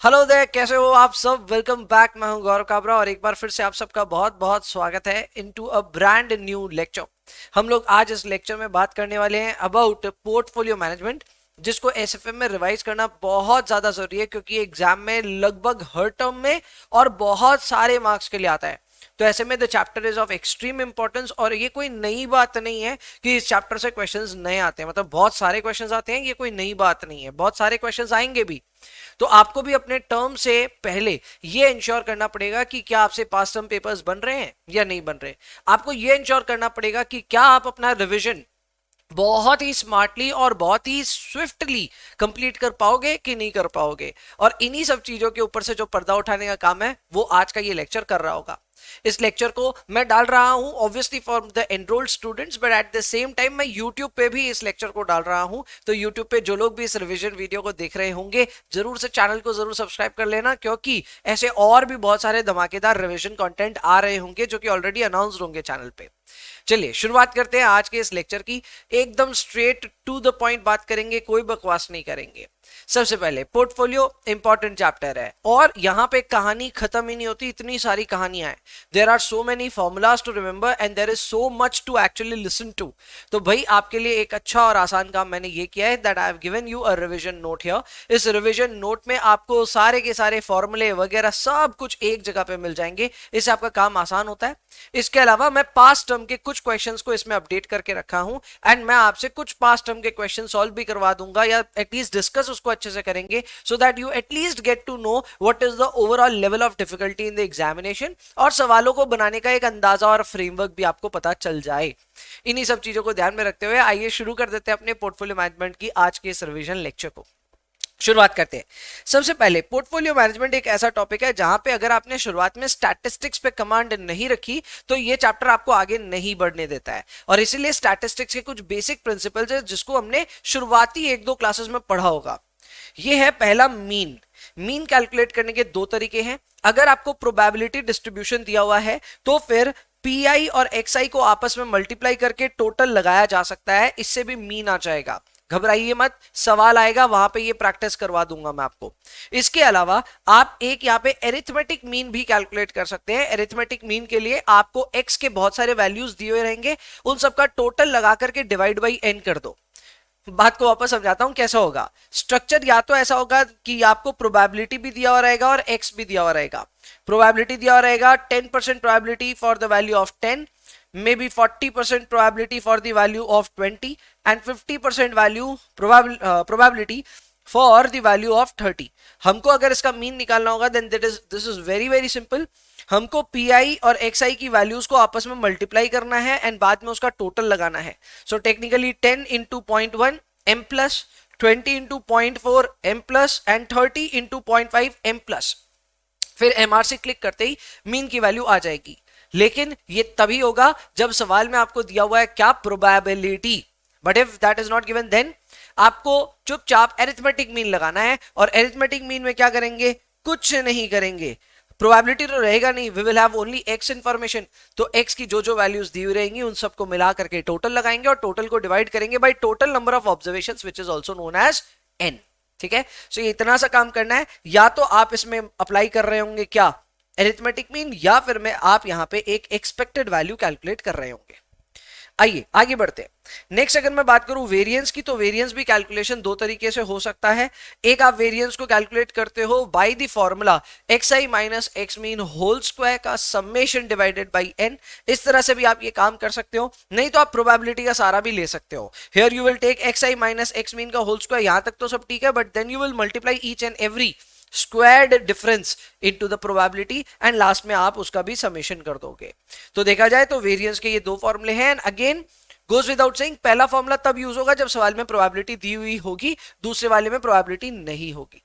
Hello there, कैसे हो आप सब। Welcome back. मैं हूं गौरव काबरा और एक बार फिर से आप सबका बहुत बहुत स्वागत है into a brand new lecture. हम लोग आज इस लेक्चर में बात करने वाले हैं अबाउट पोर्टफोलियो मैनेजमेंट, जिसको एसएफएम में रिवाइज करना बहुत ज्यादा जरूरी है क्योंकि एग्जाम में लगभग हर टर्म में और बहुत सारे मार्क्स के लिए आता है। तो ऐसे में the chapter is of extreme importance और ये कोई नई बात नहीं है कि इस चैप्टर से क्वेश्चंस नए आते हैं। मतलब बहुत सारे क्वेश्चंस आते हैं, ये कोई नई बात नहीं है, बहुत सारे क्वेश्चंस आएंगे भी। तो आपको भी अपने टर्म से पहले ये इंश्योर करना पड़ेगा कि क्या आपसे पास टर्म पेपर्स बन रहे हैं या नहीं बन रहे। आपको ये इंश्योर करना पड़ेगा कि क्या आप अपना रिवीजन बहुत ही स्मार्टली और बहुत ही स्विफ्टली कंप्लीट कर पाओगे कि नहीं कर पाओगे। और इन्हीं सब चीजों के ऊपर से जो पर्दा उठाने का काम है वो आज का ये लेक्चर कर रहा होगा। इस लेक्चर को मैं डाल रहा हूं obviously for the enrolled students, but at the same time मैं यूट्यूब पे भी इस लेक्चर को डाल रहा हूं। तो यूट्यूब पे जो लोग भी इस रिवीजन वीडियो को देख रहे होंगे जरूर से चैनल को जरूर सब्सक्राइब कर लेना, क्योंकि ऐसे और भी बहुत सारे धमाकेदार रिवीजन कंटेंट आ रहे होंगे जो कि ऑलरेडी अनाउंस होंगे चैनल पे। चलिए शुरुआत करते हैं आज के इस लेक्चर की। एकदम स्ट्रेट टू द पॉइंट बात करेंगे, कोई बकवास नहीं करेंगे। सबसे पहले पोर्टफोलियो इंपॉर्टेंट चैप्टर है और यहां पे कहानी खत्म ही नहीं होती, इतनी सारी कहानियां हैं। There are so many formulas to remember and there is so much to actually listen to. तो भाई आपके लिए एक अच्छा और आसान काम मैंने ये किया है that I have given you a revision note here. इस रिवीजन नोट में आपको सारे के सारे फॉर्मूले वगैरह सब कुछ एक जगह पे मिल जाएंगे। इससे आपका काम आसान होता है। इसके अलावा मैं पास्ट टर्म के कुछ क्वेश्चंस को इसमें अपडेट करके रखा हूं एंड मैं आपसे कुछ पास्ट टर्म के क्वेश्चन सॉल्व भी करवा दूंगा या एटलीस्ट डिस्कस उसको अच्छे से करेंगे, so that you at least get to know what is the overall level of difficulty in the examination और सवालों को बनाने का एक अंदाजा और फ्रेमवर्क भी आपको पता चल जाए। इन्हीं सब चीजों को ध्यान में रखते हुए आइए शुरू कर देते हैं अपने पोर्टफोलियो मैनेजमेंट की आज के इस रिवीजन लेक्चर को। शुरुआत करते हैं। सबसे पहले पोर्टफोलियो मैनेजमेंट एक ऐसा टॉपिक है जहां पे अगर आपने शुरुआत में स्टैटिस्टिक्स पे कमांड नहीं रखी तो ये चैप्टर आपको आगे नहीं बढ़ने देता है। और इसीलिए स्टैटिस्टिक्स के कुछ बेसिक प्रिंसिपल्स है जिसको हमने शुरुआती एक दो क्लासेस में पढ़ा होगा। ये है पहला मीन। मीन कैलकुलेट करने के दो तरीके हैं। अगर आपको प्रोबेबिलिटी डिस्ट्रीब्यूशन दिया हुआ है तो फिर पी और एक्स को आपस में मल्टीप्लाई करके टोटल लगाया जा सकता है, इससे भी मीन आ जाएगा। घबराइए मत, सवाल आएगा वहां पे ये प्रैक्टिस करवा दूंगा मैं आपको। इसके अलावा आप एक यहाँ पे एरिथमेटिक मीन भी कैलकुलेट कर सकते हैं। एरिथमेटिक मीन के लिए आपको एक्स के बहुत सारे वैल्यूज दिए हुए रहेंगे, उन सबका टोटल लगा करके डिवाइड बाई एन कर दो। बात को वापस समझाता हूं कैसा होगा। स्ट्रक्चर या तो ऐसा होगा कि आपको प्रोबेबिलिटी भी दिया हुआ रहेगा और एक्स भी दिया हुआ रहेगा। प्रोबेबिलिटी दिया हुआ रहेगा 10% probability for the value of 10, maybe 40% probability for the value of 20 and 50% value probability for the value of 30। हमको अगर इसका मीन निकालना होगा then this is very very simple। हमको पी और एक्स की वैल्यूज को आपस में मल्टीप्लाई करना है एंड बाद में उसका टोटल लगाना है। So technically 10 into 0.1 M plus, 20 into 0.4 M plus and 30 into 0.5 M plus. फिर एमआर से क्लिक करते ही मीन की वैल्यू आ जाएगी। लेकिन ये तभी होगा जब सवाल में आपको दिया हुआ है क्या, probability. But if that is not given then आपको चुपचाप एरिथमेटिक मीन लगाना है। और एरिथमेटिक मीन में क्या करेंगे, कुछ नहीं करेंगे। प्रोबेबिलिटी तो रहेगा नहीं, we will have only X information. तो एक्स की जो जो वैल्यूज दी हुई रहेंगी उन सबको मिला करके टोटल लगाएंगे और टोटल को डिवाइड करेंगे by total number of observations which is also known as N. ठीक है, सो ये इतना सा काम करना है। या तो आप इसमें अप्लाई कर रहे होंगे क्या, एरिथमेटिक मीन, या फिर में आप यहां पे एक एक्सपेक्टेड वैल्यू कैलकुलेट कर रहे होंगे। आइए आगे बढ़ते हैं। नेक्स्ट अगर मैं बात करूं वेरिएंस की, तो वेरिएंस भी कैलकुलेशन दो तरीके से हो सकता है। एक, आप वेरिएंस को कैलकुलेट करते हो by the formula X I minus X mean whole square का समेशन डिवाइडेड बाय एन। इस तरह से भी आप ये काम कर सकते हो। नहीं तो आप प्रोबेबिलिटी का सारा भी ले सकते हो। Here you will take X I minus X mean का होल स्क्वायर, यहां तक तो सब ठीक है, but then you will multiply each and every squared difference into the probability and last में आप उसका भी समेशन कर दोगे। तो देखा जाए तो वेरिएंस के ये दो फॉर्मूले हैं। And again goes without saying, पहला फॉर्मूला तब यूज होगा जब सवाल में प्रोबेबिलिटी दी हुई होगी, दूसरे वाले में प्रोबेबिलिटी नहीं होगी।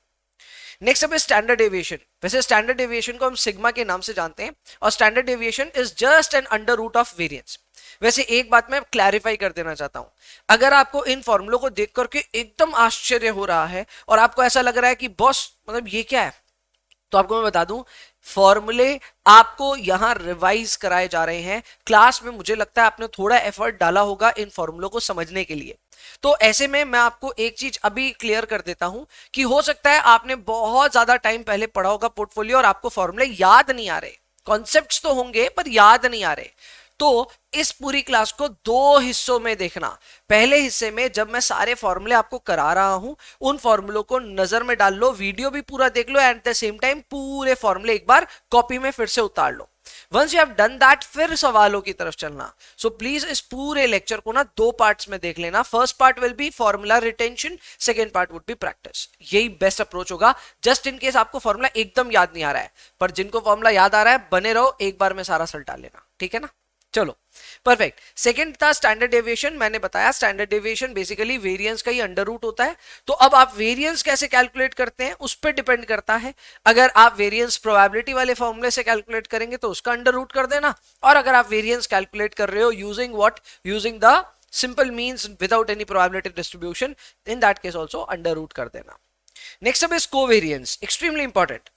नेक्स्ट अब स्टैंडर्ड डेविएशन। वैसे स्टैंडर्ड डेविएशन को हम सिग्मा के नाम से जानते हैं और standard deviation is just an under root of variance. वैसे एक बात मैं क्लैरिफाई कर देना चाहता हूं, अगर आपको इन फॉर्मूलों को देख करके एकदम आश्चर्य हो रहा है और आपको ऐसा लग रहा है कि बॉस मतलब ये क्या है, तो आपको मैं बता दूं फॉर्मूले आपको यहां रिवाइज कराए जा रहे हैं क्लास में। मुझे लगता है आपने थोड़ा एफर्ट डाला होगा इन फॉर्मूलों को समझने के लिए। तो ऐसे में मैं आपको एक चीज अभी क्लियर कर देता हूं कि हो सकता है आपने बहुत ज्यादा टाइम पहले पढ़ा होगा पोर्टफोलियो और आपको फॉर्मूले याद नहीं आ रहे, कॉन्सेप्ट्स तो होंगे पर याद नहीं आ रहे। तो इस पूरी क्लास को दो हिस्सों में देखना। पहले हिस्से में जब मैं सारे फॉर्मूले आपको करा रहा हूं, उन फॉर्मूलों को नजर में डाल लो, वीडियो भी पूरा देख लो, एट द सेम टाइम पूरे फॉर्मूले एक बार कॉपी में फिर से उतार लो। Once you have done that, फिर सवालों की तरफ चलना। सो प्लीज इस पूरे लेक्चर को ना दो पार्ट्स में देख लेना। First part will be formula retention, second part would be practice. यही बेस्ट अप्रोच होगा, जस्ट इन केस आपको फॉर्मूला एकदम याद नहीं आ रहा है। पर जिनको फॉर्मूला याद आ रहा है बने रहो, एक बार में सारा सल्टा लेना, ठीक है ना। चलो परफेक्ट। सेकंड था स्टैंडर्ड डेविएशन। मैंने बताया स्टैंडर्ड डेविएशन बेसिकली वेरिएंस का ही अंडर रूट होता है। तो अब आप वेरिएंस कैसे कैलकुलेट करते हैं उस पर डिपेंड करता है। अगर आप वेरिएंस प्रोबेबिलिटी वाले फॉर्मूले से कैलकुलेट करेंगे तो उसका अंडर रूट कर देना, और अगर आप वेरिएंस कैलकुलेट कर रहे हो using what, using the simple means without any probability distribution, in that case also under root कर देना। नेक्स्ट अब इज कोवेरिएंस, एक्सट्रीमली इंपॉर्टेंट।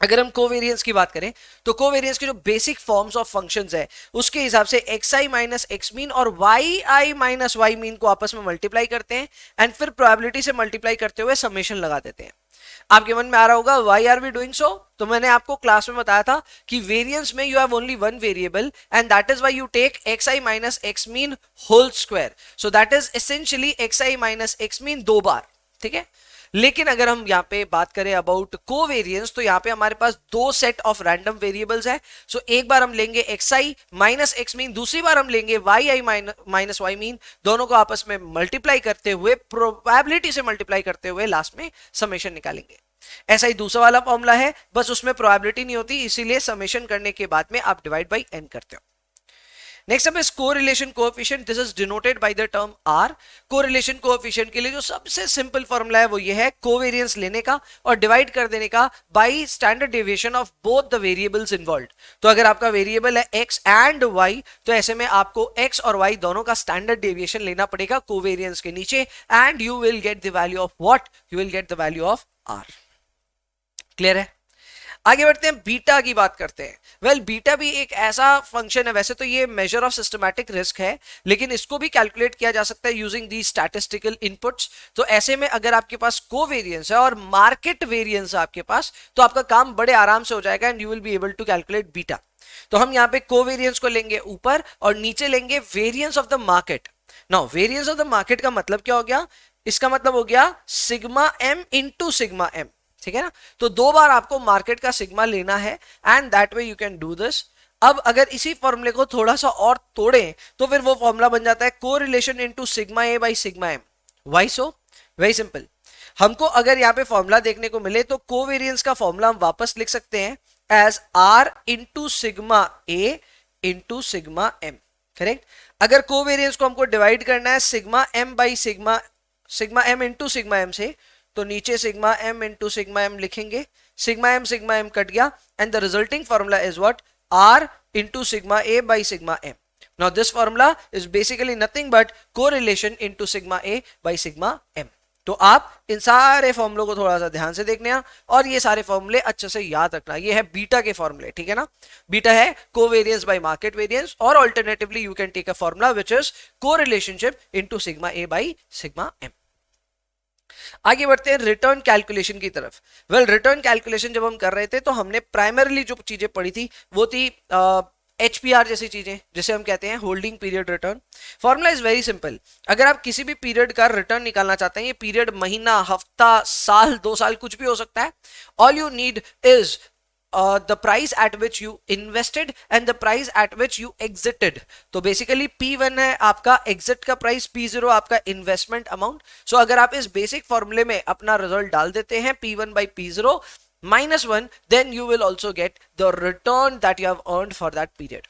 अगर हम कोवेरिएंस की बात करें तो कोवेरिएंस के जो बेसिक फॉर्म्स ऑफ फंक्शंस है उसके हिसाब से xi माइनस एक्स मीन और yi माइनस वाई मीन को आपस में मल्टीप्लाई करते हैं एंड फिर प्रोबेबिलिटी से मल्टीप्लाई करते हुए समेशन लगा देते हैं। आपके मन में आ रहा होगा why are we doing so. तो मैंने आपको क्लास में बताया था कि वेरिएंस में you have only one variable and that is why you take xi minus X mean whole square. So that is essentially xi minus X mean दो बार, ठीक है। लेकिन अगर हम यहाँ पे बात करें अबाउट कोवेरिएंस तो यहाँ पे हमारे पास दो सेट ऑफ रैंडम वेरिएबल्स है। सो एक बार हम लेंगे xi माइनस एक्स मीन, दूसरी बार हम लेंगे yi माइनस वाई मीन, दोनों को आपस में मल्टीप्लाई करते हुए, प्रोबेबिलिटी से मल्टीप्लाई करते हुए लास्ट में समेशन निकालेंगे। ऐसा ही दूसरा वाला फॉर्मूला है, बस उसमें प्रोबेबिलिटी नहीं होती, इसीलिए समेशन करने के बाद में आप डिवाइड बाई n करते हो। नेक्स्ट अब is correlation coefficient, this is denoted by the term r। Correlation coefficient के लिए जो सबसे सिंपल फॉर्मूला है वो ये है, कोवेरिएंस लेने का और डिवाइड कर देने का by standard deviation of both the variables involved. तो अगर आपका वेरिएबल है x एंड y तो ऐसे में आपको x और y दोनों का स्टैंडर्ड डेविएशन लेना पड़ेगा कोवेरिएंस के नीचे, and you will get the value of what, you will get the value of r। Clear है। आगे बढ़ते हैं, बीटा की बात करते हैं। वेल बीटा भी एक ऐसा फंक्शन है, वैसे तो ये मेजर ऑफ सिस्टमैटिक रिस्क है, लेकिन इसको भी कैलकुलेट किया जा सकता है यूजिंग दी स्टैटिस्टिकल इनपुट्स। तो ऐसे में अगर आपके पास कोवेरिएंस है और मार्केट वेरिएंस है आपके पास, तो आपका काम बड़े आराम से हो जाएगा and you will be able to calculate beta. तो हम यहाँ पे कोवेरिएंस को लेंगे ऊपर और नीचे लेंगे variance of the market. Now variance of the market का मतलब क्या हो गया, इसका मतलब हो गया sigma M into sigma M, ठीक है ना। तो दो बार आपको मार्केट का सिग्मा लेना है and that way you can do this. अब अगर इसी फॉर्मूले को थोड़ा सा और तोड़ें तो फिर वो फॉर्मूला बन जाता है correlation into sigma A by sigma M. Why so? Very simple. हमको अगर यहाँ पे फॉर्मूला देखने को मिले तो कोवेरिएंस का फॉर्मूला हम वापस लिख सकते हैं as r into sigma A into sigma M, correct. अगर कोवेरिएंस को हमको डिवाइड करना है sigma M by sigma M into sigma M से, तो नीचे sigma M into sigma M लिखेंगे, सिग्मा एम कट गया and the resulting formula is what, r into sigma A by sigma M. Now this formula is basically nothing but correlation into sigma A by sigma M. तो आप इन सारे फॉर्मूलों को थोड़ा सा ध्यान से देखने और ये सारे फॉर्मूले अच्छे से याद रखना। ये है बीटा के फॉर्मूले, ठीक है ना। बीटा है कोवेरिएंस बाय मार्केट वेरिएंस, और alternatively you can take a formula which is correlationship into sigma A by sigma M. आगे बढ़ते हैं रिटर्न कैलकुलेशन की तरफ। वेल रिटर्न कैलकुलेशन जब हम कर रहे थे तो हमने प्राइमरीली जो चीजें पढ़ी थी वो थी HPR जैसी चीजें, जिसे हम कहते हैं holding period return. Formula is very simple. अगर आप किसी भी पीरियड का रिटर्न निकालना चाहते हैं, ये पीरियड महीना, हफ्ता, साल, 2 साल कुछ भी हो सकता है, all you need is the price at which you invested and the price at which you exited। तो बेसिकली P1 है आपका एग्जिट का प्राइस, P0 आपका इन्वेस्टमेंट अमाउंट। सो अगर आप इस बेसिक फॉर्मूले में अपना रिजल्ट डाल देते हैं P1 by P0 -1, then you will also get the return that you have earned for that period।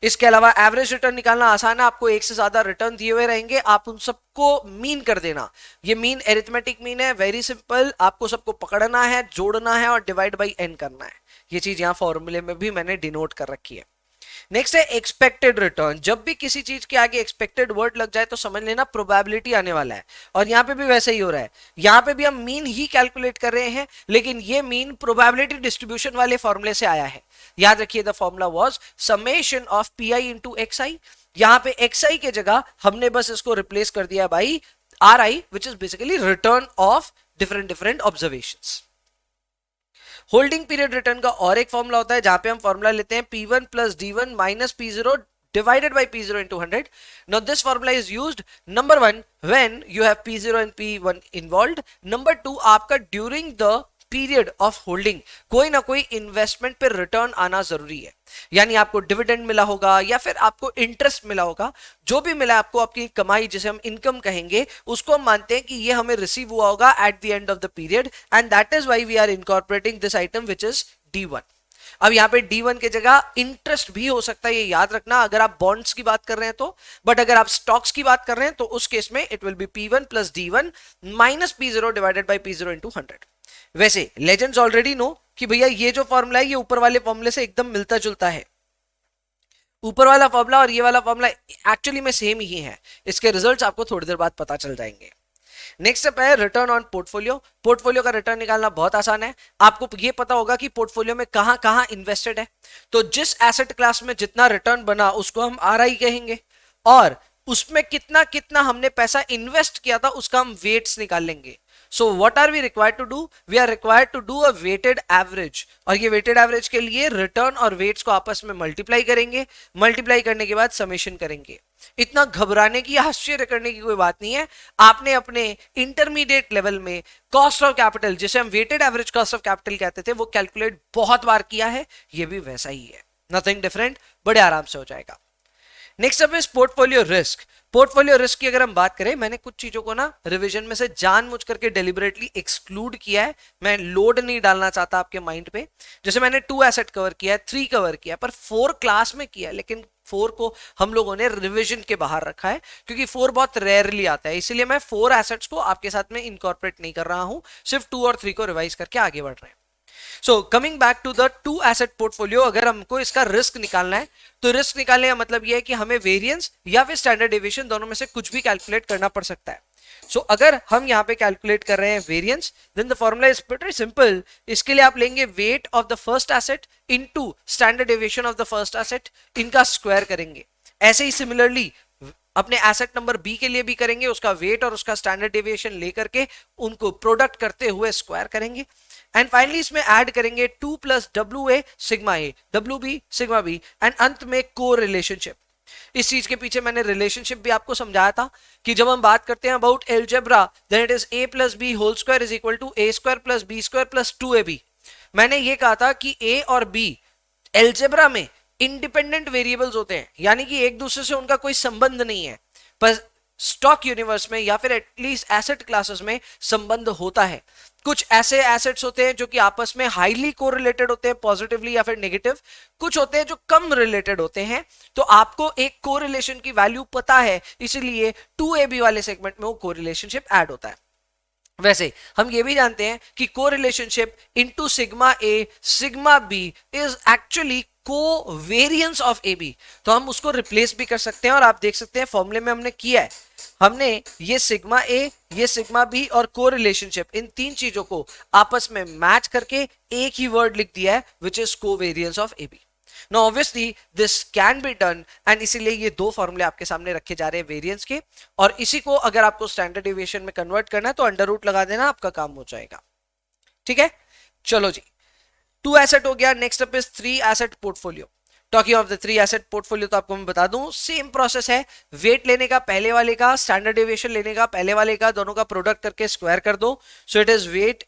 इसके अलावा एवरेज रिटर्न निकालना आसान है, आपको एक से ज्यादा रिटर्न दिए हुए रहेंगे, आप उन सबको मीन कर देना। ये मीन एरिथमेटिक मीन है, वेरी सिंपल। आपको सबको पकड़ना है, जोड़ना है और डिवाइड बाई n करना है। ये चीज यहाँ फॉर्मूले में भी मैंने डिनोट कर रखी है। नेक्स्ट है एक्सपेक्टेड रिटर्न। जब भी किसी चीज के आगे एक्सपेक्टेड वर्ड लग जाए तो समझ लेना प्रोबेबिलिटी आने वाला है, और यहां पे भी वैसे ही हो रहा है। यहां पे भी हम मीन ही कैलकुलेट कर रहे हैं, लेकिन ये मीन प्रोबेबिलिटी डिस्ट्रीब्यूशन वाले फॉर्मूले से आया है। याद रखिए the formula was summation of P I into X I. यहां पे एक्स आई के जगह हमने बस इसको रिप्लेस कर दिया by are I, which is basically return of different different observations. Holding period return का और एक फॉर्मूला होता है जहां पे हम फॉर्मूला लेते हैं P1 plus D1 minus P0 divided by P0 into 100. Now this formula is used number 1 when you have P0 and P1 involved. Number 2 आपका during the period of holding कोई ना कोई इन्वेस्टमेंट पे रिटर्न आना जरूरी है। यानी आपको डिविडेंड मिला होगा या फिर आपको इंटरेस्ट मिला होगा, जो भी मिला आपको, आपकी कमाई जिसे हम इनकम कहेंगे, उसको हम मानते हैं कि ये हमें रिसीव हुआ होगा at the end of the period, and that is why we are incorporating this item which is D1। अब यहाँ पे D1 के जगह इंटरेस्ट भी हो सकता है, ये याद रखना अगर आप बॉन्ड्स की बात कर रहे हैं तो, बट अगर आप स्टॉक्स की बात कर रहे हैं तो उस केस में it will be P1 plus D1 minus P0 divided by P0 into 100। वैसे लेजेंड्स ऑलरेडी नो कि भैया ये जो फॉर्मूला है ये ऊपर वाले फॉर्मूले से एकदम मिलता जुलता है। ऊपर वाला फॉर्मूला और ये वाला फॉर्मूला एक्चुअली में सेम ही है। इसके रिजल्ट्स आपको थोड़ी देर बाद पता चल जाएंगे। नेक्स्ट स्टेप है रिटर्न ऑन पोर्टफोलियो। पोर्टफोलियो का रिटर्न निकालना बहुत आसान है। आपको ये पता होगा कि पोर्टफोलियो में कहां कहां इन्वेस्टेड है, तो जिस एसेट क्लास में जितना रिटर्न बना उसको हम आरआई कहेंगे, और उसमें कितना कितना हमने पैसा इन्वेस्ट किया था उसका हम वेट्स निकाल लेंगे। So what are we required to do? We are required to do a weighted average, और ये वेटेड एवरेज के लिए रिटर्न और वेट्स को आपस में मल्टीप्लाई करेंगे। मल्टीप्लाई करने के बाद समेशन करेंगे। इतना घबराने की, आश्चर्य करने की कोई बात नहीं है। आपने अपने इंटरमीडिएट लेवल में कॉस्ट ऑफ कैपिटल, जिसे हम weighted average cost of capital कहते थे, वो कैलकुलेट बहुत बार किया है। ये भी वैसा ही है, नथिंग डिफरेंट, बड़े आराम से हो जाएगा। Next up is portfolio risk. Portfolio risk की अगर हम बात करें, मैंने कुछ चीजों को ना रिवीजन में से जानबूझ करके डेलिबरेटली एक्सक्लूड किया है। मैं लोड नहीं डालना चाहता आपके माइंड पे। जैसे मैंने 2 एसेट कवर किया है, 3 कवर किया, पर 4 क्लास में किया है, लेकिन 4 को हम लोगों ने रिवीजन के बाहर रखा है क्योंकि 4 बहुत रेयरली आता है। इसीलिए मैं 4 एसेट्स को आपके साथ में इनकॉर्पोरेट नहीं कर रहा हूं, सिर्फ 2 और 3 को रिवाइज करके आगे बढ़ रहे हैं। So coming back to the 2 asset portfolio, अगर हमको इसका रिस्क निकालना है तो रिस्क निकालने का मतलब यह है कि हमें वेरिएंस या फिर स्टैंडर्ड डेविएशन दोनों में से कुछ भी कैलकुलेट करना पड़ सकता है। सो अगर हम यहाँ पे कैलकुलेट कर रहे हैं variance, then the formula is pretty simple. इसके लिए आप लेंगे weight of the first asset into standard deviation of the first asset, इनका स्क्वायर करेंगे। ऐसे ही सिमिलरली अपने एसेट नंबर बी के लिए भी करेंगे, उसका वेट और उसका स्टैंडर्ड डेविएशन लेकर के उनको प्रोडक्ट करते हुए स्क्वायर करेंगे। एंड फाइनली इसमें ऐड करेंगे 2 plus W A sigma A, W B sigma B, and अंत में को रिलेशनशिप। इस चीज के पीछे मैंने रिलेशनशिप भी आपको समझाया था कि जब हम बात करते हैं about algebra, then it is a plus B whole square is equal to a square plus B square plus 2ab। मैंने ये कहा था कि a और b एलजेब्रा में इंडिपेंडेंट वेरिएबल्स होते हैं, यानी कि एक दूसरे से उनका कोई संबंध नहीं है, पर स्टॉक यूनिवर्स में या फिर एटलीस्ट एसेट क्लासेस में संबंध होता है। कुछ ऐसे एसेट्स होते हैं जो कि आपस में हाईली कोरिलेटेड होते हैं, पॉजिटिवली या फिर नेगेटिव। कुछ होते हैं जो कम रिलेटेड होते हैं, तो आपको एक कोरिलेशन की वैल्यू पता है, इसीलिए 2ab वाले सेगमेंट में वो कोरिलेशनशिप ऐड होता है। वैसे हम ये भी जानते हैं कि correlationship into sigma A sigma B is actually covariance of A B, तो हम उसको रिप्लेस भी कर सकते हैं। और आप देख सकते हैं फॉर्मूले में हमने किया है, हमने ये सिग्मा ए, ये सिग्मा बी और कोरिलेशनशिप, इन 3 चीजों को आपस में मैच करके एक ही वर्ड लिख दिया है, which is covariance of A B. Now obviously this can be done, and इसीलिए ये 2 फॉर्मूले आपके सामने रखे जा रहे हैं वेरिएंस के, और इसी को अगर आपको स्टैंडर्ड डेविएशन में कन्वर्ट करना है तो अंडर रूट लगा देना, आपका काम हो जाएगा। ठीक है, चलो जी, 2 एसेट हो गया। Next up is 3 asset portfolio. Talking of the 3 asset portfolio, तो आपको मैं बता दूं सेम प्रोसेस है। वेट लेने का पहले वाले का, स्टैंडर्ड डेविएशन लेने का पहले वाले का, दोनों का प्रोडक्ट करके स्क्वायर कर दो। So it is weight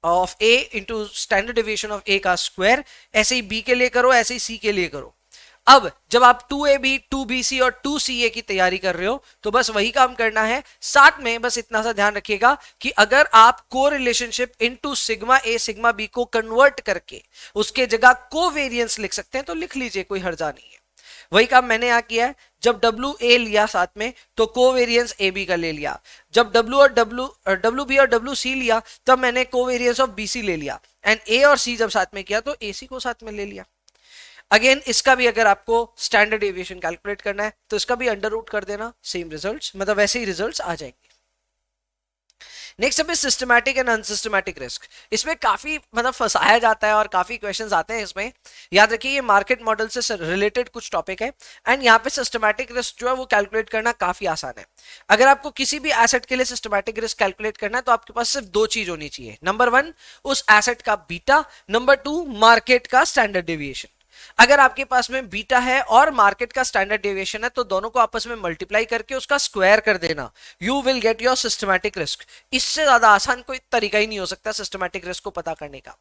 of A into standard deviation of A का स्क्वायर। ऐसे ही बी के लिए करो, ऐसे ही सी के लिए करो। अब जब आप 2ab, 2bc और 2ca की तैयारी कर रहे हो तो बस वही काम करना है। साथ में बस इतना सा ध्यान रखिएगा कि अगर आप को relationship into sigma A sigma B को कन्वर्ट करके उसके जगह कोवेरिएंस लिख सकते हैं तो लिख लीजिए, कोई हर्जा नहीं है। वही काम मैंने यहां किया है। जब डब्ल्यू ए लिया साथ में तो कोवेरिएंस ए बी का ले लिया। जब डब्ल्यू बी और डब्ल्यू सी लिया तब मैंने कोवेरिएंस ऑफ बी सी ले लिया। एंड ए और सी जब साथ में किया तो ए सी को साथ में ले लिया। अगेन इसका भी अगर आपको स्टैंडर्ड डेविएशन कैलकुलेट करना है तो इसका भी अंडर रूट कर देना, सेम रिजल्ट्स, मतलब वैसे ही रिजल्ट्स आ जाएंगे। नेक्स्ट अब सिस्टमैटिक एंड अनसिस्टमैटिक रिस्क। इसमें काफी मतलब फंसाया जाता है और काफी क्वेश्चंस आते हैं इसमें। याद रखिए ये मार्केट मॉडल से रिलेटेड कुछ टॉपिक है एंड यहाँ पे सिस्टमैटिक रिस्क जो है वो कैलकुलेट करना काफी आसान है। अगर आपको किसी भी एसेट के लिए सिस्टमैटिक रिस्क कैलकुलेट करना है तो आपके पास सिर्फ दो चीज होनी चाहिए, नंबर 1 उस एसेट का बीटा, नंबर 2 मार्केट का स्टैंडर्ड डेविएशन। अगर आपके पास में बीटा है और मार्केट का स्टैंडर्ड डेविएशन है तो दोनों को आपस में मल्टीप्लाई करके उसका स्क्वायर कर देना, you will get your systematic risk. इससे ज्यादा आसान कोई तरीका ही नहीं हो सकता सिस्टमैटिक रिस्क को पता करने का।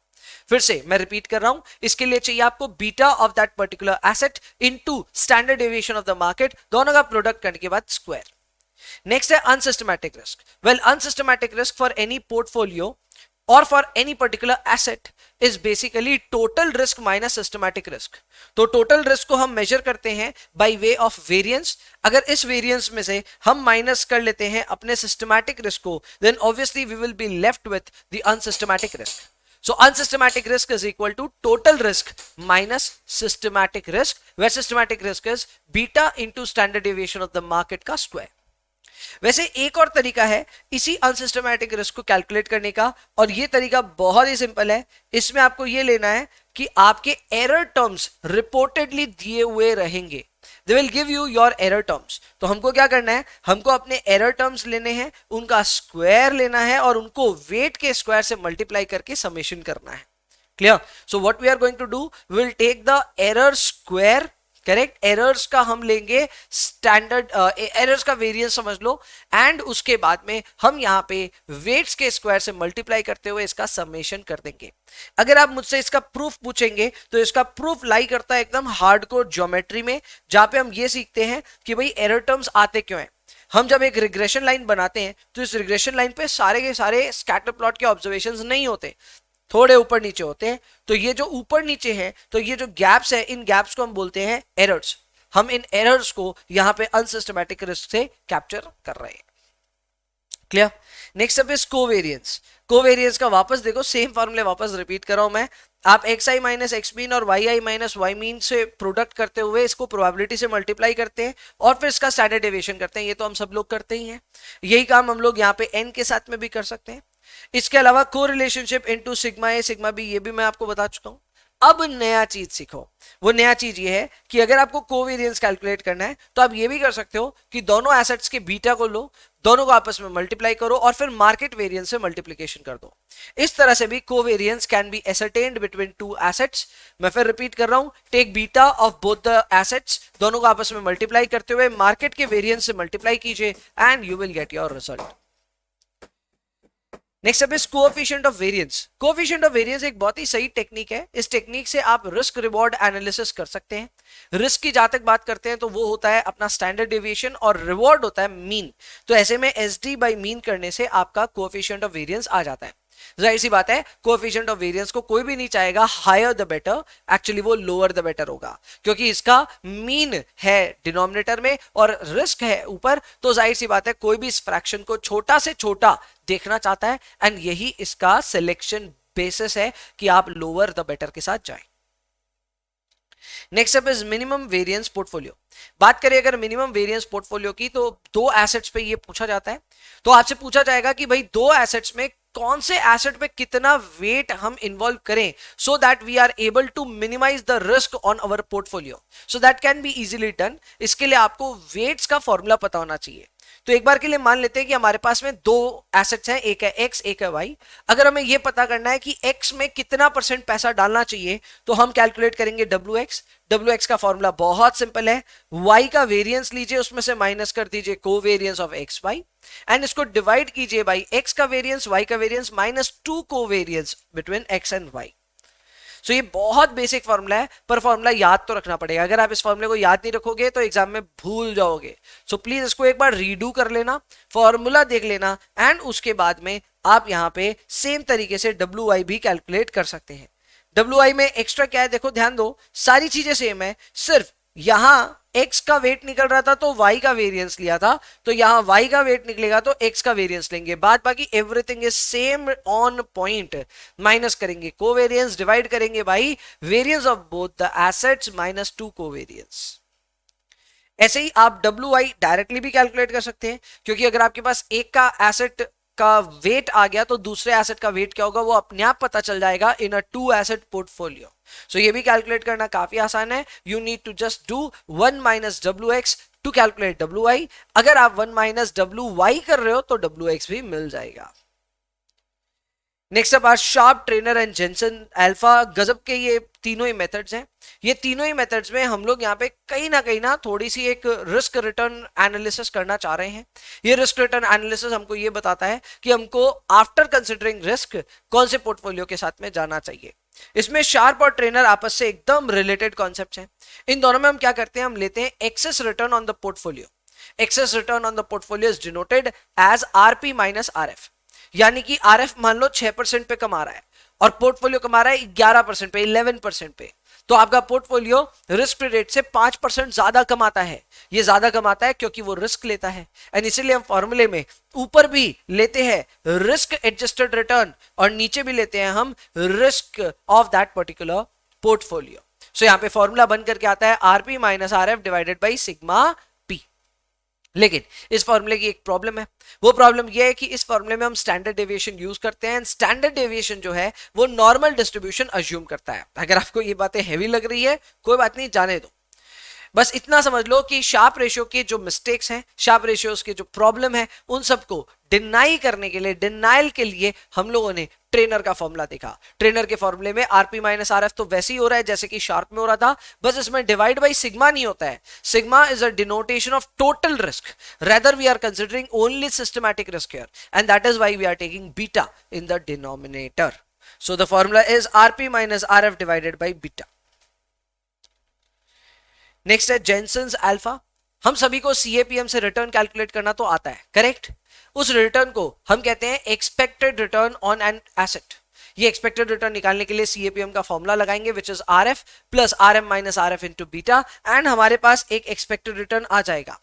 फिर से मैं रिपीट कर रहा हूं, इसके लिए चाहिए आपको beta of that particular asset into standard deviation of the market, दोनों का प्रोडक्ट करने के बाद स्क्वायर। नेक्स्ट है unsystematic risk. Well unsystematic risk for any portfolio और for any particular asset is basically total risk minus systematic risk. तो total risk को हम मेजर करते हैं बाय वे ऑफ वेरिएंस। अगर इस वेरिएंस में से हम माइनस कर लेते हैं अपने सिस्टमैटिक रिस्क को, then obviously we will be left with the unsystematic risk. So unsystematic risk is equal to total risk minus systematic risk, where systematic risk is beta into standard deviation of the market का square। वैसे एक और तरीका है इसी unsystematic risk को calculate करने का, और ये तरीका बहुत ही सिंपल है। इसमें आपको ये लेना है कि आपके एरर टर्म्स रिपोर्टेडली दिए हुए रहेंगे, they will give you your error terms. तो हमको क्या करना है, हमको अपने एरर टर्म्स लेने हैं, उनका स्क्वायर लेना है और उनको वेट के स्क्वायर से मल्टीप्लाई करके समेशन करना है। Clear? So what we are going to do, we will take the error square, correct, errors का हम लेंगे स्टैंडर्ड एरर्स का वेरिएंस समझ लो, एंड उसके बाद में हम यहाँ पे वेट्स के स्क्वायर से मल्टीप्लाई करते हुए इसका समेशन कर देंगे। अगर आप मुझसे इसका प्रूफ पूछेंगे तो इसका प्रूफ लाई करता है एकदम हार्डकोर ज्योमेट्री में, जहां पे हम ये सीखते हैं कि भाई एरर टर्म्स आते क्यों हैं। हम जब एक रिग्रेशन लाइन बनाते हैं तो इस रिग्रेशन लाइन पे सारे के सारे स्कैटर प्लॉट के ऑब्जर्वेशंस नहीं होते, थोड़े ऊपर नीचे होते हैं। तो ये जो ऊपर नीचे है, तो ये जो गैप्स है, इन गैप्स को हम बोलते हैं एरर्स। हम इन एरर्स को यहां पे अनसिस्टमैटिक रिस्क से कैप्चर कर रहे हैं। Clear? Next up is covariance. Covariance का वापस देखो, सेम फॉर्मूले वापस रिपीट कर रहा हूं मैं। आप xi माइनस एक्स मीन और yi माइनस वाई मीन से प्रोडक्ट करते हुए इसको प्रोबेबिलिटी से मल्टीप्लाई करते हैं और फिर इसका स्टैंडर्ड डेविएशन करते हैं। ये तो हम सब लोग करते ही हैं। यही काम हम लोग यहाँ पे n के साथ में भी कर सकते हैं। इसके अलावा को relationship into sigma A sigma B, ये भी मैं आपको बता चुका हूं। अब नया चीज सीखो। वो नया चीज ये है कि अगर आपको कोवेरियंस कैलकुलेट करना है तो आप ये भी कर सकते हो कि दोनों एसेट्स के बीटा को लो, दोनों को आपस में मल्टीप्लाई करो और फिर मार्केट वेरिएंस से मल्टीप्लिकेशन कर दो। इस तरह से भी covariance can be ascertained between two assets. मैं फिर रिपीट कर रहा हूं, take beta of both the assets, दोनों को आपस में मल्टीप्लाई करते हुए मार्केट के वेरिएंस से मल्टीप्लाई कीजिए and you will get your result. Next up is coefficient of variance. Coefficient of variance एक बहुत ही सही टेक्निक है। इस टेक्निक से आप रिस्क रिवॉर्ड एनालिसिस कर सकते हैं। रिस्क की जहां तक बात करते हैं तो वो होता है अपना स्टैंडर्ड डेविएशन और रिवॉर्ड होता है मीन। तो ऐसे में एसडी बाय मीन करने से आपका कोएफिशिएंट ऑफ वेरिएंस आ जाता है। जाहिर सी बात है कोएफिशिएंट ऑफ वेरिएंस को कोई भी नहीं चाहेगा हायर द बेटर, एक्चुअली वो लोअर द बेटर होगा, क्योंकि इसका मीन है डिनोमिनेटर में और रिस्क है ऊपर। तो जाहिर सी बात है कोई भी इस फ्रैक्शन को छोटा से छोटा देखना चाहता है एंड यही इसका सिलेक्शन बेसिस है कि आप लोअर द बेटर के साथ जाएं। Next up is minimum variance portfolio. बात करें अगर मिनिमम वेरिएंस पोर्टफोलियो की तो दो एसेट्स पे ये पूछा जाता है। तो आपसे पूछा जाएगा कि भाई दो एसेट्स में कौन से एसेट पे कितना वेट हम इन्वॉल्व करें so that we are able to minimize the risk on our portfolio. So that can be easily done. इसके लिए आपको वेट्स का फॉर्मूला पता होना चाहिए। तो एक बार के लिए मान लेते हैं कि हमारे पास में दो एसेट्स हैं, एक है एक्स एक है वाई। अगर हमें यह पता करना है कि एक्स में कितना % पैसा डालना चाहिए तो हम कैलकुलेट करेंगे डब्ल्यू एक्स का फॉर्मूला बहुत सिंपल है, वाई का वेरिएंस लीजिए, उसमें से माइनस कर दीजिए covariance of X Y and इसको डिवाइड कीजिए बाई एक्स का वेरिएंस वाई का variance minus 2 covariance between X and Y. So ये बहुत बेसिक फॉर्मूला है, पर फॉर्मूला याद तो रखना पड़ेगा। अगर आप इस फॉर्मूले को याद नहीं रखोगे तो एग्जाम में भूल जाओगे। सो प्लीज इसको एक बार रीडू कर लेना, फॉर्मूला देख लेना एंड उसके बाद में आप यहाँ पे सेम तरीके से WI भी कैलकुलेट कर सकते हैं। WI में एक्स्ट्रा क्या है देखो, ध्यान दो, सारी चीजें सेम है, सिर्फ यहां x का वेट निकल रहा था तो y का वेरिएंस लिया था, तो यहां y का वेट निकलेगा तो x का वेरिएंस लेंगे, बाद बाकी everything is same on point, minus करेंगे कोवेरिएंस, डिवाइड करेंगे by variance of both the assets minus 2 covariance. ऐसे ही आप WI डायरेक्टली भी कैलकुलेट कर सकते हैं, क्योंकि अगर आपके पास एक का एसेट का वेट आ गया तो दूसरे एसेट का वेट क्या होगा वो अपने आप पता चल जाएगा इन अ 2 एसेट पोर्टफोलियो। सो ये भी कैलकुलेट करना काफी आसान है। You need to just do 1 minus WX to calculate WI। अगर आप 1 माइनस WY कर रहे हो तो WX भी मिल जाएगा। नेक्स्ट अब आज Sharpe, Treynor and Jensen alpha, गजब के ये तीनों ही मेथड्स हैं। ये तीनों ही मेथड्स में हम लोग यहाँ पे कहीं ना थोड़ी सी एक रिस्क रिटर्न एनालिसिस करना चाह रहे हैं। ये रिस्क रिटर्न एनालिसिस हमको ये बताता है कि हमको आफ्टर कंसिडरिंग रिस्क कौन से पोर्टफोलियो के साथ में जाना चाहिए। इसमें शार्प और ट्रेनर आपस से एकदम रिलेटेड कॉन्सेप्ट्स हैं। इन दोनों में हम क्या करते हैं, हम लेते हैं excess return on the portfolio. Excess return on the portfolio is denoted as RP minus RF, यानी कि RF मान लो 6% पे कमा रहा है और पोर्टफोलियो कमा रहा है 11% पे, 11% पे, तो आपका पोर्टफोलियो रिस्क रेट से 5% ज्यादा कमाता है। ये ज्यादा कमाता है क्योंकि वो रिस्क लेता है, एंड इसीलिए हम फॉर्मूले में ऊपर भी लेते हैं रिस्क एडजस्टेड रिटर्न और नीचे भी लेते हैं हम risk of that particular portfolio. So यहां पे फॉर्मूला बन करके आता है RP minus RF divided by sigma P। लेकिन इस फॉर्मूले की एक प्रॉब्लम है, वो प्रॉब्लम ये है कि इस फॉर्मूले में हम स्टैंडर्ड डेविएशन यूज करते हैं। स्टैंडर्ड डेविएशन जो है वो नॉर्मल डिस्ट्रीब्यूशन अज्यूम करता है। अगर आपको ये बातें हैवी लग रही है कोई बात नहीं, जाने दो, बस इतना समझ लो कि शार्प रेशियो के जो मिस्टेक्स हैं, शार्प रेशियोज के जो प्रॉब्लम है, उन सबको डिनाई करने के लिए, डिनाइल के लिए हम लोगों ने ट्रेनर का फॉर्मूला देखा। ट्रेनर के फॉर्मूले में RP माइनस RF तो वैसे ही हो रहा है जैसे कि शार्प में हो रहा था, बस इसमें डिवाइड बाई सिग्मा नहीं होता है। Sigma is a denotation of total risk, rather we are considering only systematic risk here, and that is why we are taking beta in the denominator. So the formula is RP minus RF divided by beta. Next है Jensen's alpha. हम सभी को CAPM से return calculate करना तो आता है, correct. उस रिटर्न को हम कहते हैं expected return on an asset. ये एक्सपेक्टेड रिटर्न निकालने के लिए CAPM का फॉर्मूला लगाएंगे which is RF plus RM minus RF into beta, and हमारे पास एक एक्सपेक्टेड रिटर्न आ जाएगा।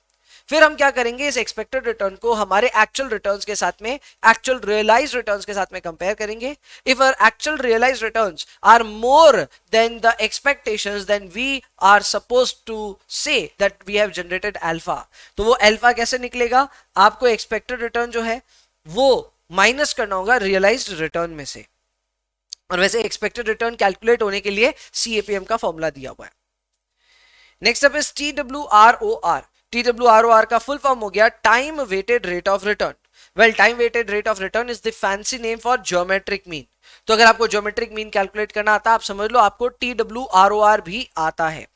फिर हम क्या करेंगे, इस एक्सपेक्टेड रिटर्न को हमारे एक्चुअल रिटर्न्स के साथ में, एक्चुअल रियलाइज्ड रिटर्न्स के साथ में कंपेयर करेंगे। If our actual realized returns are more than the expectations, then we are supposed to say that we have generated alpha. तो वो अल्फा कैसे निकलेगा, आपको एक्सपेक्टेड रिटर्न जो है वो माइनस करना होगा रियलाइज्ड रिटर्न में से, और वैसे एक्सपेक्टेड रिटर्न कैलकुलेट होने के लिए CAPM का फॉर्मूला दिया हुआ है। Next up is TWROR। TWROR का फुल फॉर्म हो गया time weighted rate of return. Well, time weighted rate of return is the fancy name for geometric mean. तो अगर आपको ज्योमेट्रिक मीन कैलकुलेट करना आता है, आप समझ लो आपको TWROR भी आता है।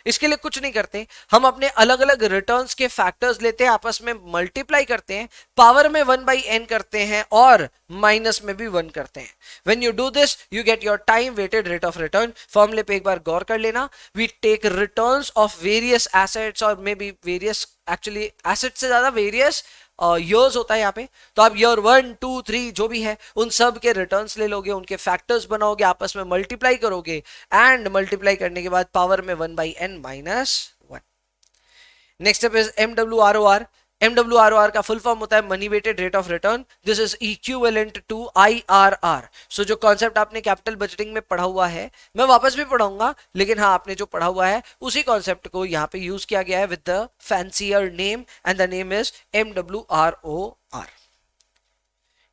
इसके लिए कुछ नहीं करते, हम अपने अलग अलग रिटर्न्स के फैक्टर्स लेते हैं, आपस में मल्टीप्लाई करते हैं, पावर में 1/n करते हैं और माइनस में भी 1 करते हैं। When you do this you get your time weighted rate of return. फॉर्मूले पे एक बार गौर कर लेना, we take returns of various assets और may be various, actually asset से ज्यादा वेरियस ईयर्स होता है यहाँ पे, तो आप ईयर 1, 2, 3 जो भी है उन सब के रिटर्न्स ले लोगे, उनके फैक्टर्स बनाओगे, आपस में मल्टीप्लाई करोगे, एंड मल्टीप्लाई करने के बाद पावर में 1/n minus 1। Next up is MWROR। MWROR का फुल फॉर्म होता है money weighted rate of return. This is equivalent to IRR। So जो कॉन्सेप्ट आपने कैपिटल बजटिंग में पढ़ा हुआ है, मैं वापस भी पढ़ाऊंगा, लेकिन हाँ आपने जो पढ़ा हुआ है उसी कॉन्सेप्ट को यहाँ पे यूज किया गया है with the fancier name, and the name is MWROR।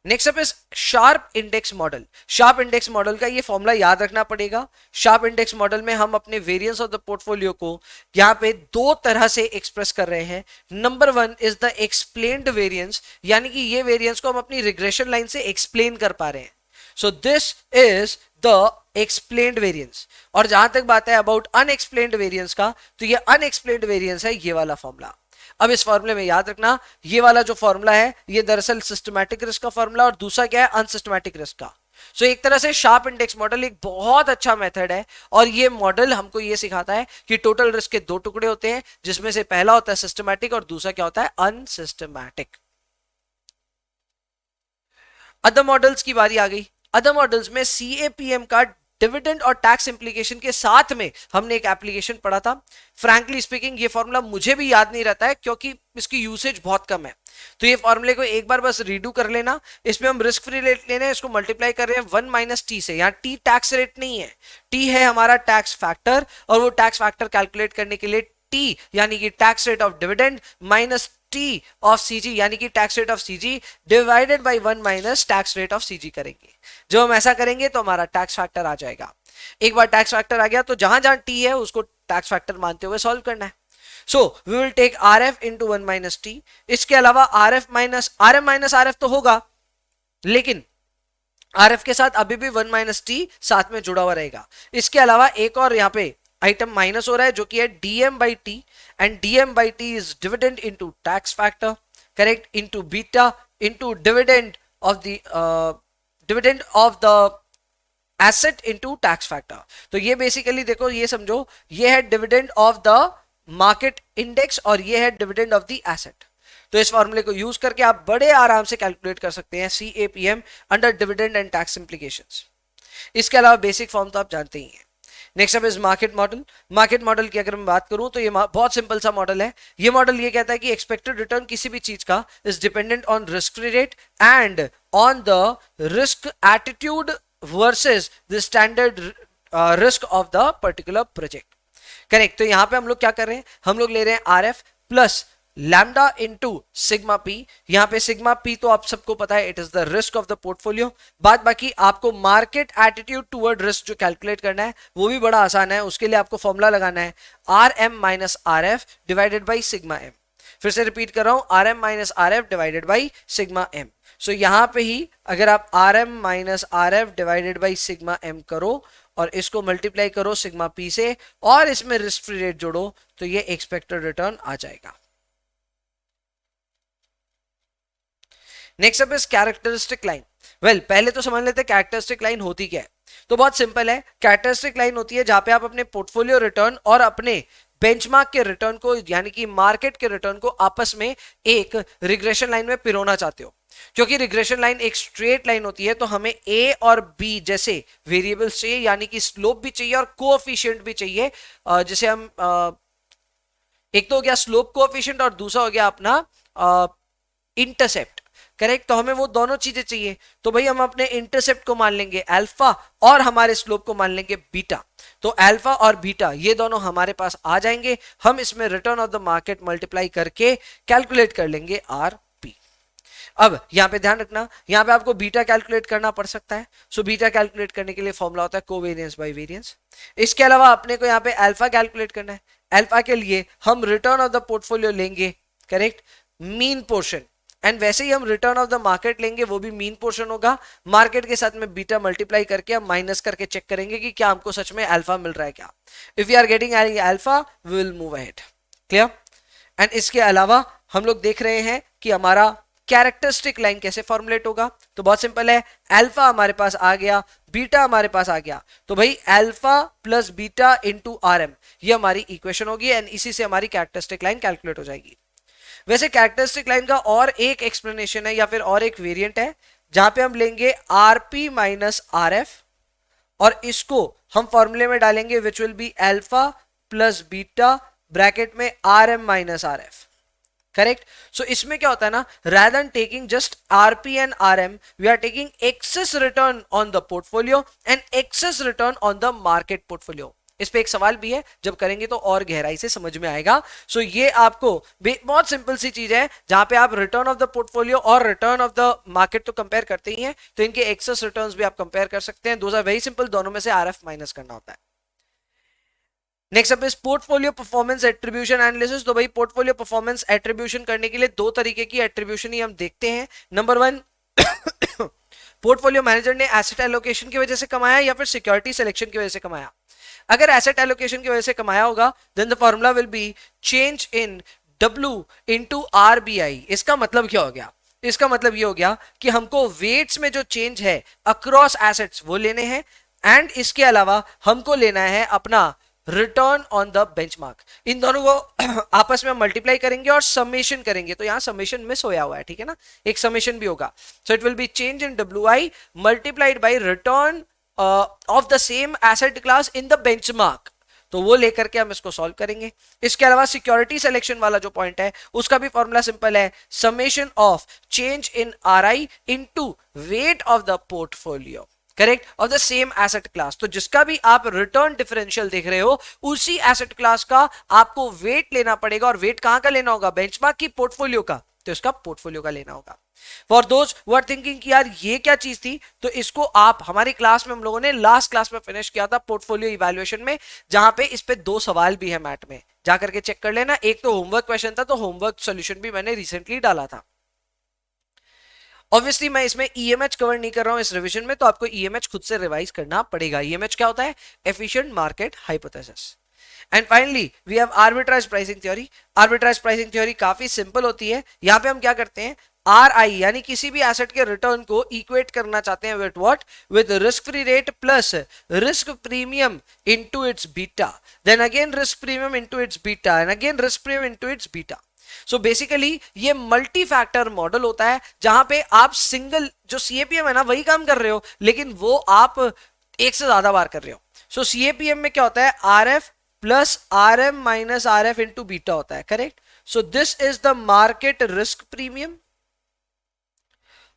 Next up is sharp index model. Sharp index model का ये फॉर्मूला याद रखना पड़ेगा। शार्प इंडेक्स मॉडल में हम अपने वेरिएंस ऑफ द पोर्टफोलियो को यहाँ पे 2 तरह से एक्सप्रेस कर रहे हैं। Number 1 is the explained variance, यानी कि ये वेरिएंस को हम अपनी रिग्रेशन लाइन से एक्सप्लेन कर पा रहे हैं। सो this is the explained variance. और जहां तक बात है अबाउट अनएक्सप्लेन्ड वेरिएंस का, तो ये अनएक्सप्लेन्ड वेरिएंस है ये वाला फॉर्मूला। अब इस फॉर्मूले में याद रखना, ये वाला जो फॉर्मूला है ये दरअसल सिस्टमैटिक रिस्क का फॉर्मूला, और दूसरा क्या है, अनसिस्टमैटिक रिस्क का। सो एक तरह से शार्प इंडेक्स मॉडल एक बहुत अच्छा मेथड है, और ये मॉडल हमको ये सिखाता है कि टोटल रिस्क के 2 टुकड़े होते हैं, जिसमें से पहला होता है सिस्टमैटिक और दूसरा क्या होता है, अनसिस्टमैटिक। अदर मॉडल्स की बारी आ गई। अदर मॉडल्स में CAPM का डिविडेंड और टैक्स इंप्लीकेशन के साथ में हमने एक एप्लीकेशन पढ़ा था। फ्रैंकली स्पीकिंग ये फॉर्मूला मुझे भी याद नहीं रहता है क्योंकि इसकी यूसेज बहुत कम है, तो ये फॉर्मूले को एक बार बस रीडू कर लेना। इसमें हम रिस्क फ्री रेट ले रहे हैं, इसको मल्टीप्लाई कर रहे हैं 1 माइनस टी से। यहाँ टी टैक्स रेट नहीं है, टी है हमारा टैक्स फैक्टर, और वो टैक्स फैक्टर कैलकुलेट करने के लिए टी यानी कि tax rate of dividend minus T of CG यानी कि tax rate of CG divided by 1 minus tax rate of CG करेंगे। जब हम ऐसा करेंगे तो हमारा टैक्स फैक्टर आ जाएगा। एक बार टैक्स फैक्टर आ गया तो जहां जहां टी है उसको टैक्स फैक्टर मानते हुए सॉल्व करना है। So we will take R F into 1 minus T. इसके अलावा R F minus R F तो होगा, लेकिन आर एफ के साथ अभी भी 1 माइनस टी साथ में जुड़ा हुआ रहेगा। इसके अलावा एक और यहाँ पे आइटम माइनस हो रहा है जो कि है DM by T, and DM by T is dividend into tax factor, correct, into beta into dividend of the asset into tax factor. तो ये बेसिकली देखो, ये समझो, ये है dividend of the market index और ये है डिविडेंड ऑफ द एसेट। तो इस फॉर्मूले को यूज करके आप बड़े आराम से कैलकुलेट कर सकते हैं CAPM under dividend and tax implications. इसके अलावा बेसिक फॉर्म तो आप जानते ही हैं। Next up is market model. Market model की अगर मैं बात करूं तो ये बहुत सिंपल सा मॉडल है। ये मॉडल ये कहता है कि एक्सपेक्टेड रिटर्न किसी भी चीज का is dependent on risk free rate and on the risk attitude versus the standard risk of the particular project, correct. तो यहां पे हम लोग क्या कर रहे हैं, हम लोग ले रहे हैं are F plus lambda into sigma P. यहां पे सिग्मा पी तो आप सबको पता है, it is the risk of the portfolio. बाद बाकी आपको मार्केट एटीट्यूड टुवर्ड रिस्क जो कैलकुलेट करना है वो भी बड़ा आसान है। उसके लिए आपको फॉर्मूला लगाना है R M minus R F divided by sigma M. फिर से रिपीट कर रहा हूं, R M minus R F divided by sigma M. So यहां पे ही अगर आप R M minus R F divided by sigma M करो और इसको मल्टीप्लाई करो सिग्मा पी से और इसमें रिस्क फ्री रेट जोड़ो तो ये एक्सपेक्टेड रिटर्न आ जाएगा। Next up is characteristic line. Well, पहले तो समझ लेते हैं कैरेक्टरिस्टिक लाइन होती क्या है। तो बहुत सिंपल है, कैरेक्टरिस्टिक लाइन होती है जहां पे आप अपने पोर्टफोलियो रिटर्न और अपने बेंचमार्क के रिटर्न को यानी कि मार्केट के रिटर्न को आपस में एक रिग्रेशन लाइन में पिरोना चाहते हो। क्योंकि रिग्रेशन लाइन एक स्ट्रेट लाइन होती है तो हमें ए और बी जैसे वेरिएबल्स चाहिए, यानी कि स्लोप भी चाहिए और कोएफिशिएंट भी चाहिए। जैसे हम एक तो हो गया स्लोप कोएफिशिएंट और दूसरा हो गया अपना इंटरसेप्ट, करेक्ट। तो हमें वो दोनों चीजें चाहिए। तो भाई हम अपने इंटरसेप्ट को मान लेंगे अल्फा और हमारे स्लोप को मान लेंगे बीटा। तो अल्फा और बीटा ये दोनों हमारे पास आ जाएंगे। हम इसमें return of the market multiply करके कैलकुलेट कर लेंगे आर पी। अब यहां पे ध्यान रखना, यहां पे आपको बीटा कैलकुलेट करना पड़ सकता है। सो बीटा कैलकुलेट करने के लिए फॉर्मूला होता है कोवेरियंस बाय वेरियंस। इसके अलावा अपने को यहाँ पे अल्फा कैलकुलेट करना है। अल्फा के लिए हम रिटर्न ऑफ द पोर्टफोलियो लेंगे, करेक्ट, मीन पोर्शन। एंड वैसे ही हम रिटर्न ऑफ द मार्केट लेंगे, वो भी मीन पोर्शन होगा। मार्केट के साथ में बीटा मल्टीप्लाई करके हम माइनस करके चेक करेंगे कि क्या हमको सच में अल्फा मिल रहा है क्या। If you are getting alpha we will move ahead, clear. And इसके अलावा हम लोग देख रहे हैं कि हमारा कैरेक्टरिस्टिक लाइन कैसे फॉर्मुलेट होगा। तो बहुत सिंपल है, अल्फा हमारे पास आ गया, बीटा हमारे पास आ गया, तो भाई alpha plus beta into R M ये हमारी इक्वेशन होगी एंड इसी से हमारी कैरेक्टरिस्टिक लाइन कैलकुलेट हो जाएगी। वैसे कैरेक्टरिस्टिक लाइन का और एक एक्सप्लेनेशन है या फिर और एक वेरिएंट है जहां पे हम लेंगे आरपी माइनस आर एफ और इसको हम फॉर्मूले में डालेंगे which will be alpha plus beta bracket में R M minus R F, correct. So इसमें क्या होता है ना, rather than taking just RP and RM, we are taking excess return on the portfolio and excess return on the market portfolio। इस पे एक सवाल भी है, जब करेंगे तो और गहराई से समझ में आएगा। सो ये आपको बहुत सिंपल सी चीज है जहां पे आप रिटर्न ऑफ द पोर्टफोलियो और रिटर्न ऑफ द मार्केट तो कंपेयर करते ही हैं, तो इनके एक्सेस रिटर्न्स भी आप कंपेयर कर सकते हैं। दोज आर वेरी सिंपल, दोनों में से RF माइनस करना होता है। Next up is portfolio performance attribution analysis. तो भाई पोर्टफोलियो परफॉर्मेंस एट्रीब्यूशन करने के लिए दो तरीके की एट्रीब्यूशन ही हम देखते हैं। नंबर वन, पोर्टफोलियो मैनेजर ने एसेट एलोकेशन की वजह से कमाया या फिर सिक्योरिटी सिलेक्शन की वजह से कमाया। अगर एसेट एलोकेशन की वजह से कमाया होगा then the formula will be change in W into RBI। इसका मतलब क्या हो गया, इसका मतलब ये हो गया कि हमको वेट्स में जो चेंज है अक्रॉस एसेट्स वो लेने हैं एंड इसके अलावा हमको लेना है अपना रिटर्न ऑन द बेंचमार्क। इन दोनों को आपस में मल्टीप्लाई करेंगे और समेशन करेंगे। तो यहां समेशन मिस होया हुआ है, ठीक है ना, एक समेशन भी होगा। So it will be change in WI multiplied by return of the same asset class in the benchmark, तो वो लेकर के हम इसको सॉल्व करेंगे। इसके अलावा सिक्योरिटी सिलेक्शन वाला जो पॉइंट है उसका भी फॉर्मूला सिंपल है, summation of change in RI into wait of the portfolio, correct, of the same asset class. तो जिसका भी आप रिटर्न डिफरेंशियल देख रहे हो उसी एसेट क्लास का आपको वेट लेना पड़ेगा, और वेट कहां का लेना होगा, बेंचमार्क की, पोर्टफोलियो का, तो इसका पोर्टफोलियो का लेना होगा। For those who are thinking कि यार ये क्या चीज थी, तो इसको आप हमारी क्लास में हम लोगों ने लास्ट क्लास में फिनिश किया था पोर्टफोलियो इवैल्यूएशन में, जहां पे इस पे 2 सवाल भी है मैट में, जाकर के चेक कर लेना। एक तो होमवर्क क्वेश्चन था, तो होमवर्क सॉल्यूशन भी मैंने रिसेंटली डाला था। ऑब्वियसली मैं इसमें ईएमएच कवर नहीं कर रहा हूं इस रिवीजन में, तो आपको ईएमएच खुद से रिवाइज करना पड़ेगा। ईएमएच क्या होता है, efficient market hypothesis. And finally we have arbitrage pricing theory. Arbitrage pricing theory काफी सिंपल होती है। यहां पे हम क्या करते हैं, आर आई यानी किसी भी एसेट के रिटर्न को इक्वेट करना चाहते हैं with what, with risk free rate plus risk premium into its beta, then again risk premium into its beta, and again risk premium into its beta. So basically ये multi factor model होता है जहां पे आप single जो CAPM है ना वही काम कर रहे हो, लेकिन वो आप एक से ज्यादा बार कर रहे हो। सो सीएपीएम में क्या होता है, R F plus R M minus R F into beta होता है, correct. So this is the market risk premium,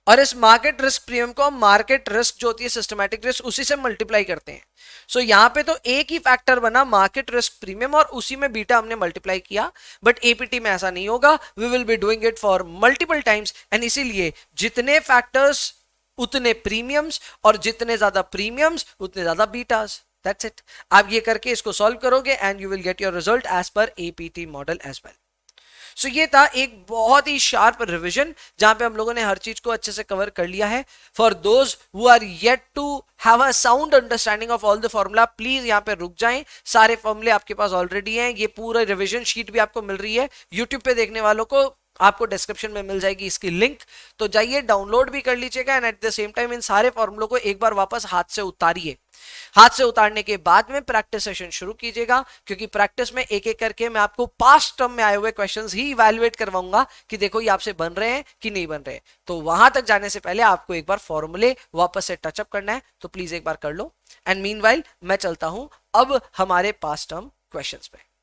और इस मार्केट रिस्क प्रीमियम को हम मार्केट रिस्क जो होती है सिस्टमैटिक रिस्क उसी से मल्टीप्लाई करते हैं। सो यहां पे तो एक ही फैक्टर बना मार्केट रिस्क प्रीमियम, और उसी में बीटा हमने मल्टीप्लाई किया, बट एपीटी में ऐसा नहीं होगा, we will be doing it for multiple times, and इसीलिए जितने फैक्टर्स उतने प्रीमियम्स, और जितने ज्यादा प्रीमियम्स उतने ज्यादा बीटास। That's it. आप ये करके इसको सॉल्व करोगे and you will get your result as per APT model as well. So ये था एक बहुत ही शार्प रिवीजन जहां पे हम लोगों ने हर चीज को अच्छे से कवर कर लिया है। For those who are yet to have a sound understanding of all the formula, please यहां पे रुक जाएं। सारे फॉर्मूले आपके पास ऑलरेडी हैं, ये पूरा रिवीजन शीट भी आपको मिल रही है। यूट्यूब पे देखने वालों को आपको डिस्क्रिप्शन में मिल जाएगी इसकी लिंक, तो जाइए डाउनलोड भी कर लीजिएगा, and eight the same time in सारे फॉर्मूलों को एक बार वापस हाथ से उतारिए। हाथ से उतारने के बाद में प्रैक्टिस सेशन शुरू कीजिएगा, क्योंकि प्रैक्टिस में एक एक करके मैं आपको पास्ट टर्म में आए हुए क्वेश्चंस ही इवैल्यूएट करवाऊंगा कि देखो ये आपसे बन रहे हैं कि नहीं बन रहे। तो वहां तक जाने से पहले आपको एक बार फॉर्मूले वापस से टचअप करना है, तो प्लीज एक बार कर लो। एंड मीनवाइल मैं चलता हूं अब हमारे पास्ट टर्म क्वेश्चंस पे।